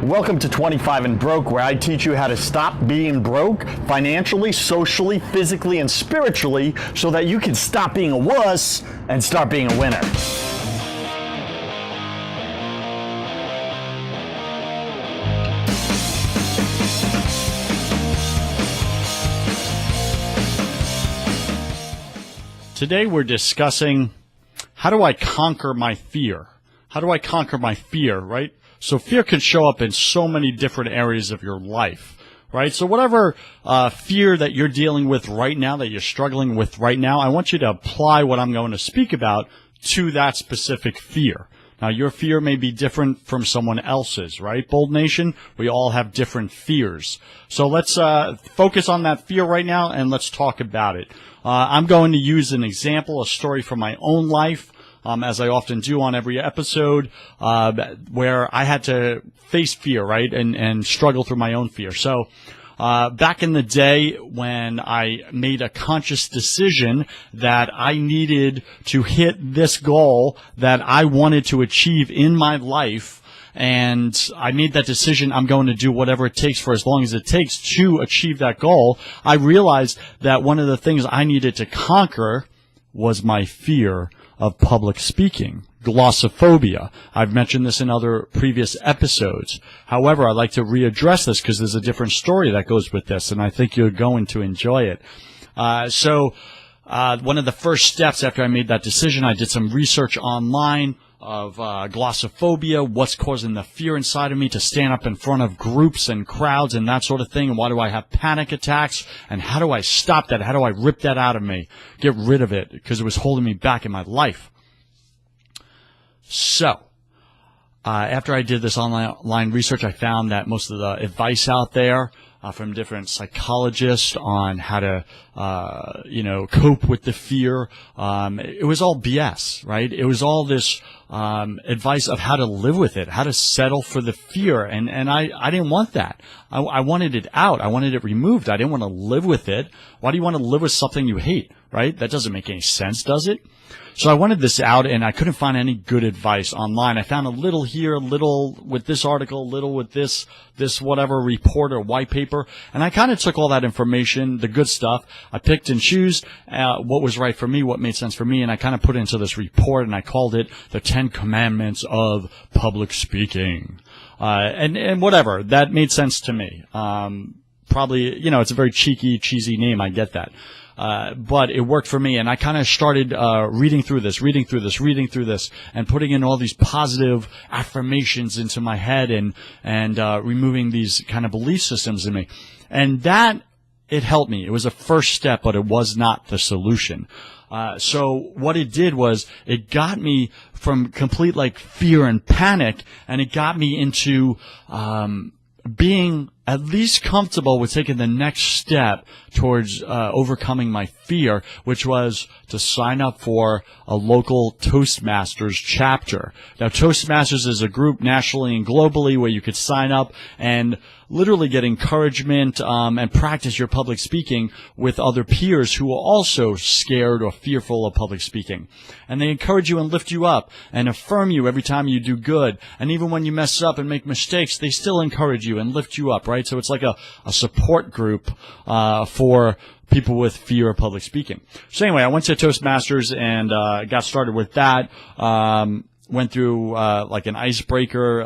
Welcome to 25 and Broke, where I teach you how to stop being broke financially, socially, physically, and spiritually so that you can stop being a wuss and start being a winner. Today we're discussing how do I conquer my fear? How do I conquer my fear, right? So fear can show up in so many different areas of your life, right? So whatever fear that you're dealing with right now, that you're struggling with right now, I want you to apply what I'm going to speak about to that specific fear. Now, your fear may be different from someone else's, right? Bold Nation, we all have different fears. So let's focus on that fear right now, and let's talk about it. I'm going to use an example, a story from my own life, as I often do on every episode, where I had to face fear, right, and struggle through my own fear. So back in the day when I made a conscious decision that I needed to hit this goal that I wanted to achieve in my life, and I made that decision, I'm going to do whatever it takes for as long as it takes to achieve that goal, I realized that one of the things I needed to conquer was my fear of public speaking, glossophobia. I've mentioned this in other previous episodes. However, I'd like to readdress this because there's a different story that goes with this, and I think you're going to enjoy it. So one of the first steps after I made that decision, I did some research online of glossophobia, what's causing the fear inside of me to stand up in front of groups and crowds and that sort of thing, and why do I have panic attacks, and how do I stop that, how do I rip that out of me, get rid of it, because it was holding me back in my life. So, after I did this online research, I found that most of the advice out there from different psychologists on how to, cope with the fear. It was all BS, right? It was all this advice of how to live with it, how to settle for the fear. And I didn't want that. I wanted it out. I wanted it removed. I didn't want to live with it. Why do you want to live with something you hate, right? That doesn't make any sense, does it? So I wanted this out, and I couldn't find any good advice online. I found a little here, a little with this article, a little with this whatever report or white paper, and I kind of took all that information, the good stuff. I picked and chose what was right for me, what made sense for me, and I kind of put it into this report, and I called it the 10 Commandments of Public Speaking. And whatever, that made sense to me. Probably, it's a very cheesy name, I get that. But it worked for me, and I kind of started reading through this, and putting in all these positive affirmations into my head, and removing these kind of belief systems in me. And that, it helped me. It was a first step, but it was not the solution. So what it did was it got me from complete fear and panic, and it got me into being at least comfortable with taking the next step towards overcoming my fear, which was to sign up for a local Toastmasters chapter. Now, Toastmasters is a group nationally and globally where you could sign up and literally get encouragement and practice your public speaking with other peers who are also scared or fearful of public speaking. And they encourage you and lift you up and affirm you every time you do good. And even when you mess up and make mistakes, they still encourage you and lift you up, right? So it's like a support group for people with fear of public speaking. So anyway, I went to Toastmasters and got started with that. Went through an icebreaker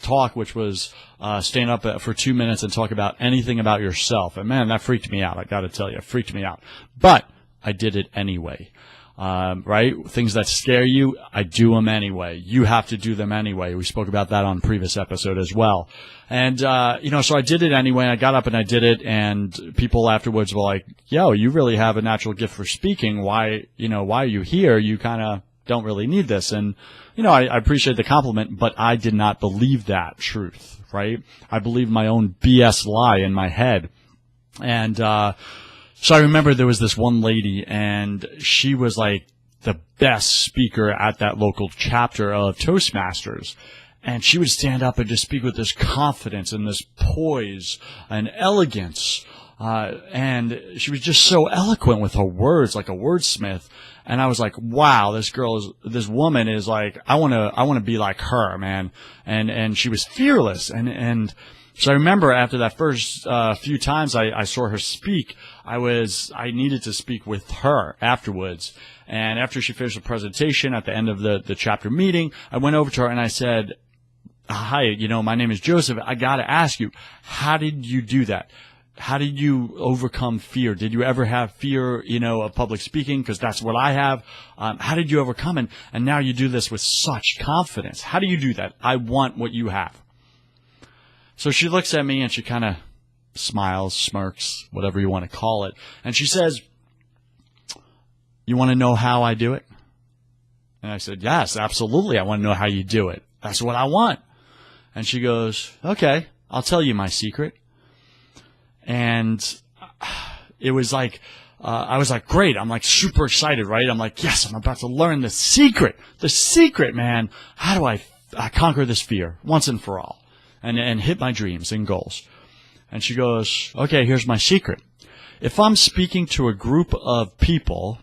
talk, which was stand up for 2 minutes and talk about anything about yourself. And man, that freaked me out. I got to tell you, it freaked me out. But I did it anyway. Right? Things that scare you, I do them anyway. You have to do them anyway. We spoke about that on a previous episode as well. And, so I did it anyway. I got up and I did it, and people afterwards were like, yo, you really have a natural gift for speaking. Why are you here? You kind of don't really need this. And, I appreciate the compliment, but I did not believe that truth, right? I believed my own BS lie in my head. And, so I remember there was this one lady, and she was like the best speaker at that local chapter of Toastmasters. And she would stand up and just speak with this confidence and this poise and elegance And she was just so eloquent with her words, like a wordsmith. And I was like, wow, this woman is like, I want to be like her, man. And she was fearless. And so I remember after that first few times I saw her speak, I needed to speak with her afterwards. And after she finished the presentation at the end of the chapter meeting, I went over to her and I said, hi, my name is Joseph. I got to ask you, how did you do that? How did you overcome fear? Did you ever have fear, of public speaking? Because that's what I have. How did you overcome it? And now you do this with such confidence. How do you do that? I want what you have. So she looks at me and she kind of smiles, smirks, whatever you want to call it. And she says, you want to know how I do it? And I said, yes, absolutely. I want to know how you do it. That's what I want. And she goes, okay, I'll tell you my secret. And it was like, I was like, great. I'm like super excited, right? I'm like, yes, I'm about to learn the secret, man. How do I conquer this fear once and for all and hit my dreams and goals? And she goes, okay, here's my secret. If I'm speaking to a group of people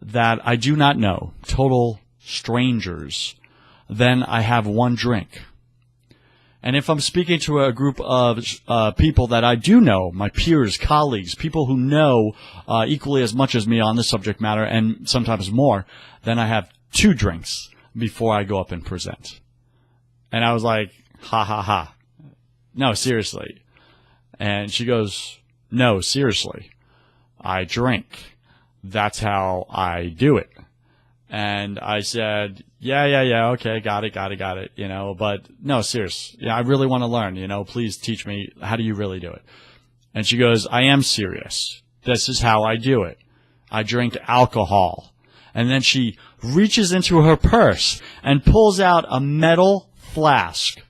that I do not know, total strangers, then I have one drink. And if I'm speaking to a group of people that I do know, my peers, colleagues, people who know equally as much as me on this subject matter and sometimes more, then I have 2 drinks before I go up and present. And I was like, ha, ha, ha. No, seriously. And she goes, no, seriously. I drink. That's how I do it. And I said, yeah, okay, got it, but no, serious. Yeah, I really want to learn, please teach me, how do you really do it? And she goes, I am serious. This is how I do it. I drink alcohol. And then she reaches into her purse and pulls out a metal flask.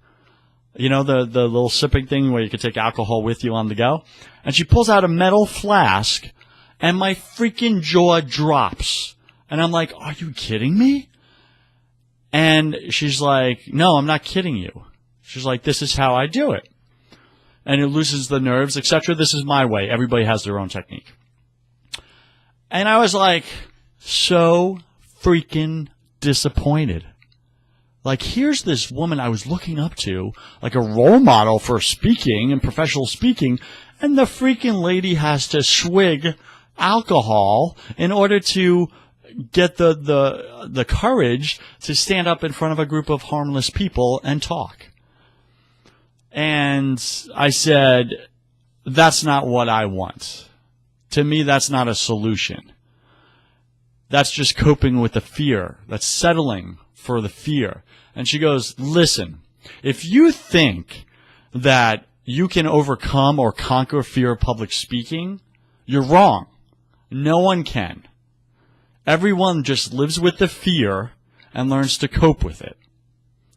The little sipping thing where you can take alcohol with you on the go. And she pulls out a metal flask and my freaking jaw drops. And I'm like, are you kidding me? And she's like, no, I'm not kidding you. She's like, this is how I do it. And it loosens the nerves, etc. This is my way. Everybody has their own technique. And I was like, so freaking disappointed. Like, here's this woman I was looking up to, like a role model for speaking and professional speaking, and the freaking lady has to swig alcohol in order to get the courage to stand up in front of a group of harmless people and talk. And I said, that's not what I want. To me, that's not a solution. That's just coping with the fear. That's settling for the fear. And she goes, listen, if you think that you can overcome or conquer fear of public speaking, you're wrong. No one can. Everyone just lives with the fear and learns to cope with it.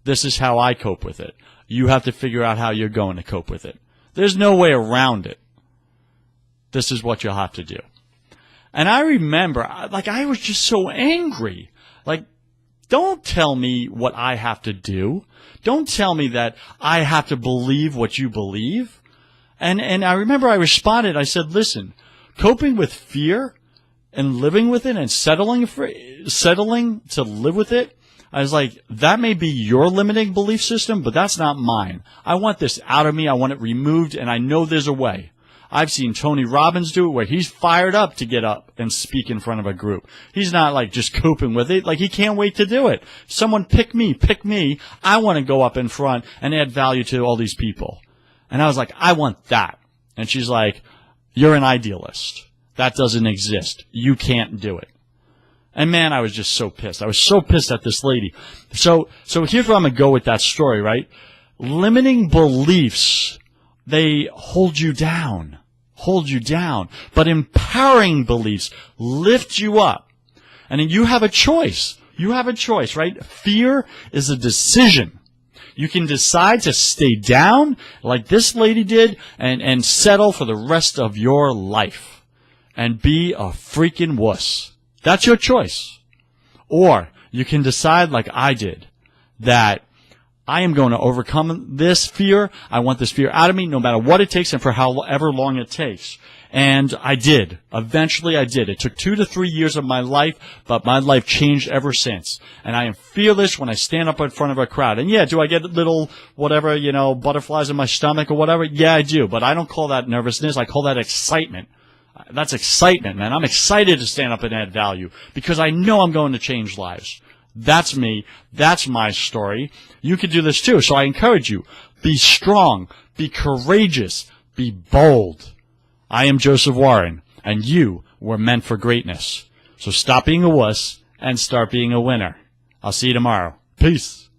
This is how I cope with it. You have to figure out how you're going to cope with it. There's no way around it. This is what you'll have to do. And I remember, I was just so angry. Don't tell me what I have to do. Don't tell me that I have to believe what you believe. And I remember I responded, I said, listen, coping with fear and living with it and settling to live with it, I was like, that may be your limiting belief system, but that's not mine. I want this out of me. I want it removed, and I know there's a way. I've seen Tony Robbins do it where he's fired up to get up and speak in front of a group. He's not just coping with it. He can't wait to do it. Someone pick me. I want to go up in front and add value to all these people. And I was like, I want that. And she's like, you're an idealist. That doesn't exist. You can't do it. And man, I was just so pissed. I was so pissed at this lady. So here's where I'm going to go with that story, right? Limiting beliefs, they hold you down. But empowering beliefs lift you up. And then you have a choice. Right? Fear is a decision. You can decide to stay down like this lady did and settle for the rest of your life and be a freaking wuss. That's your choice. Or you can decide like I did that I am going to overcome this fear. I want this fear out of me no matter what it takes and for however long it takes. And I did. Eventually I did. It took 2 to 3 years of my life, but my life changed ever since. And I am fearless when I stand up in front of a crowd. And yeah, do I get little, whatever, butterflies in my stomach or whatever? Yeah, I do. But I don't call that nervousness. I call that excitement. That's excitement, man. I'm excited to stand up and add value because I know I'm going to change lives. That's me. That's my story. You can do this too. So I encourage you. Be strong. Be courageous. Be bold. I am Joseph Warren, and you were meant for greatness. So stop being a wuss and start being a winner. I'll see you tomorrow. Peace.